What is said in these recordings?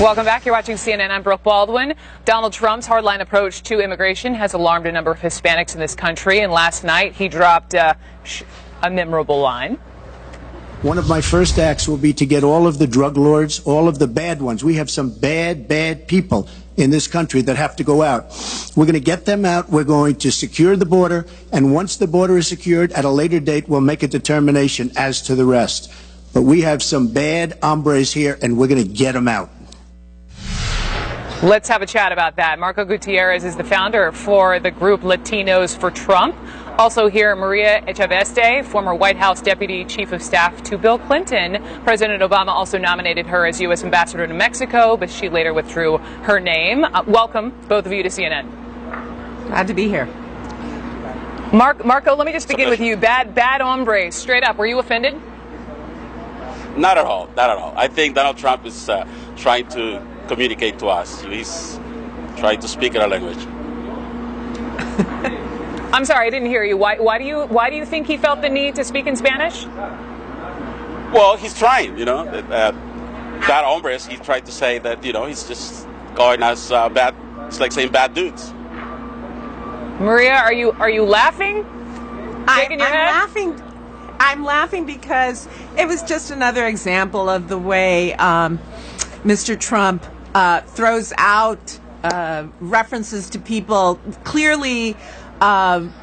Welcome back. You're watching CNN. I'm Brooke Baldwin. Donald Trump's hardline approach to immigration has alarmed a number of Hispanics in this country, and last night he dropped a memorable line. One of my first acts will be to get all of the drug lords, all of the bad ones. We have some bad people in this country that have to go out. We're going to get them out. We're going to secure the border. And once the border is secured, at a later date, we'll make a determination as to the rest. But we have some bad hombres here, and we're going to get them out. Let's have a chat about that. Marco Gutierrez is the founder for the group Latinos for Trump. Also here, Maria Echaveste, former White House Deputy Chief of Staff to Bill Clinton. President Obama also nominated her as U.S. Ambassador to Mexico, but she later withdrew her name. Welcome, both of you, to CNN. Glad to be here. Marco, let me just begin with you. Bad hombres, straight up. Were you offended? Not at all. Not at all. I think Donald Trump is trying to communicate to us. He's trying to speak in our language. I'm sorry, I didn't hear you. Why do you think he felt the need to speak in Spanish? Well, he's trying, you know. Bad hombres, he tried to say that, you know, he's just calling us bad. It's like saying bad dudes. Maria, are you laughing? I'm laughing because it was just another example of the way Mr. Trump throws out references to people, clearly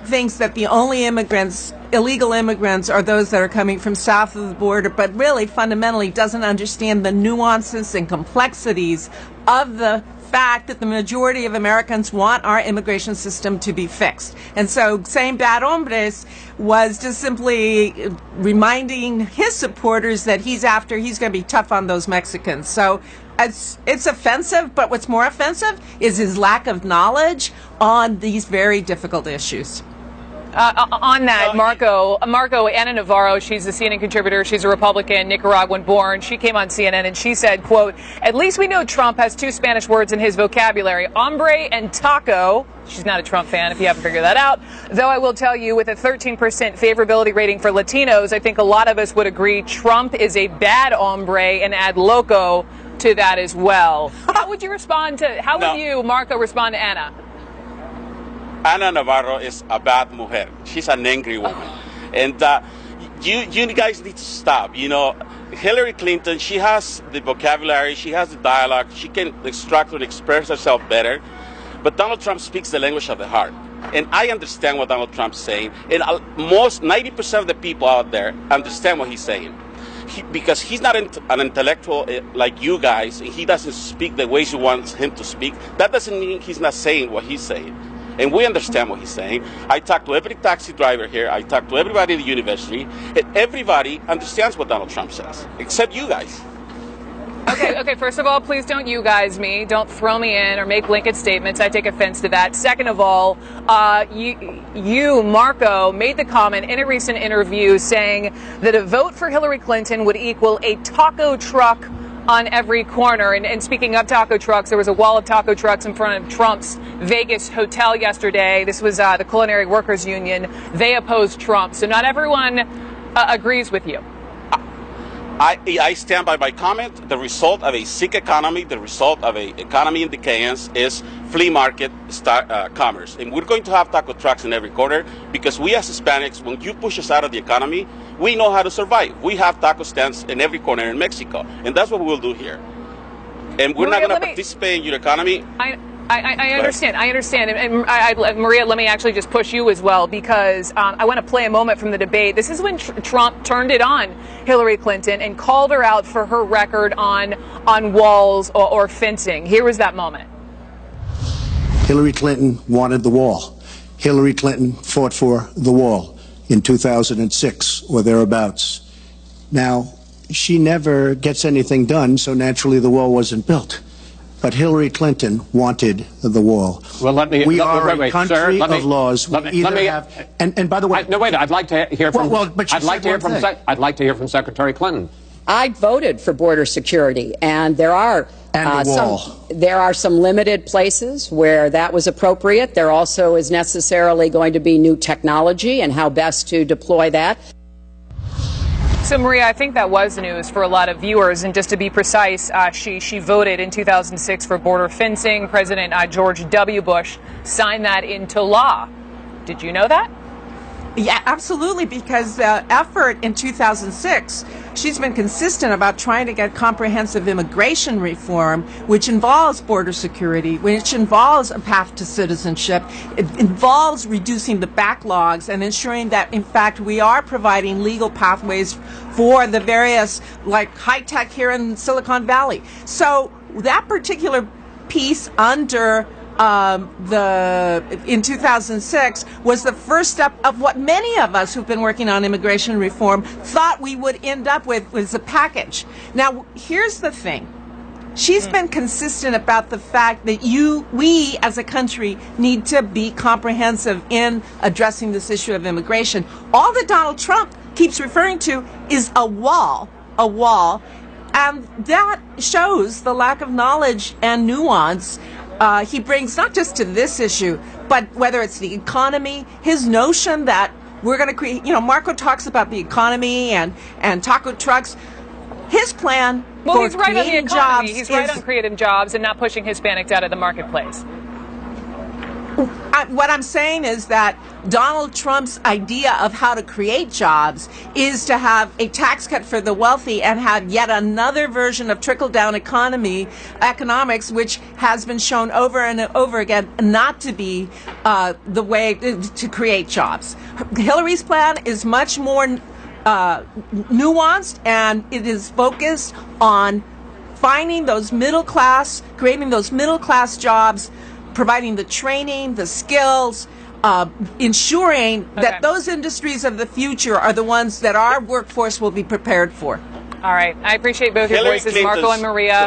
thinks that the only illegal immigrants are those that are coming from south of the border, but really fundamentally doesn't understand the nuances and complexities of the fact that the majority of Americans want our immigration system to be fixed. And so saying bad hombres was just simply reminding his supporters that he's going to be tough on those Mexicans. So it's offensive, but what's more offensive is his lack of knowledge on these very difficult issues. On that, Marco, Ana Navarro, she's a CNN contributor. She's a Republican, Nicaraguan born. She came on CNN and she said, quote, "At least we know Trump has two Spanish words in his vocabulary, hombre and taco." She's not a Trump fan, if you haven't figured that out. Though I will tell you, with a 13% favorability rating for Latinos, I think a lot of us would agree Trump is a bad hombre and add loco to that as well. How would you, Marco, respond to Ana? Ana Navarro is a bad mujer. She's an angry woman. And you guys need to stop. You know, Hillary Clinton, she has the vocabulary, she has the dialogue, she can extract and express herself better. But Donald Trump speaks the language of the heart. And I understand what Donald Trump's saying. And 90% of the people out there understand what he's saying. Because he's not an intellectual like you guys, and he doesn't speak the ways you want him to speak. That doesn't mean he's not saying what he's saying. And we understand what he's saying. I talked to every taxi driver here. I talked to everybody in the university. And everybody understands what Donald Trump says, except you guys. Okay, first of all, please don't you guys me. Don't throw me in or make blanket statements. I take offense to that. Second of all, you, Marco, made the comment in a recent interview saying that a vote for Hillary Clinton would equal a taco truck on every corner. And speaking of taco trucks, there was a wall of taco trucks in front of Trump's Vegas hotel yesterday. This was the Culinary Workers Union. They opposed Trump. So not everyone agrees with you. I stand by my comment. The result of a sick economy, the result of an economy in decadence is flea market commerce. And we're going to have taco trucks in every corner because we as Hispanics, when you push us out of the economy, we know how to survive. We have taco stands in every corner in Mexico. And that's what we'll do here. And we're not going to participate in your economy. I understand. And Maria, let me actually just push you as well, because I want to play a moment from the debate. This is when Trump turned it on Hillary Clinton and called her out for her record on walls or fencing. Here was that moment. Hillary Clinton wanted the wall. Hillary Clinton fought for the wall in 2006 or thereabouts. Now, she never gets anything done, so naturally the wall wasn't built. But Hillary Clinton wanted the wall. Well, we are a country of laws. And by the way, no, wait. I'd like to hear from. I'd like to hear from Secretary Clinton. I voted for border security, and there are some limited places where that was appropriate. There also is necessarily going to be new technology and how best to deploy that. So, Maria, I think that was news for a lot of viewers. And just to be precise, she voted in 2006 for border fencing. President George W. Bush signed that into law. Did you know that? Yeah, absolutely, because the effort in 2006, she's been consistent about trying to get comprehensive immigration reform, which involves border security, which involves a path to citizenship. It involves reducing the backlogs and ensuring that, in fact, we are providing legal pathways for the various, like high tech here in Silicon Valley. So that particular piece under in 2006 was the first step of what many of us who've been working on immigration reform thought we would end up with was a package. Now, here's the thing. She's been consistent about the fact that we as a country need to be comprehensive in addressing this issue of immigration. All that Donald Trump keeps referring to is a wall. And that shows the lack of knowledge and nuance he brings not just to this issue, but whether it's the economy, his notion that we're going to create, Marco talks about the economy and taco trucks. His plan for he's right creating on the economy. jobs He's right on creating jobs and not pushing Hispanics out of the marketplace. What I'm saying is that Donald Trump's idea of how to create jobs is to have a tax cut for the wealthy and have yet another version of trickle-down economics, which has been shown over and over again not to be the way to create jobs. Hillary's plan is much more nuanced, and it is focused on finding those middle class, creating those middle class jobs, providing the training, the skills, ensuring that those industries of the future are the ones that our workforce will be prepared for. All right. I appreciate both your voices, Marco and Maria.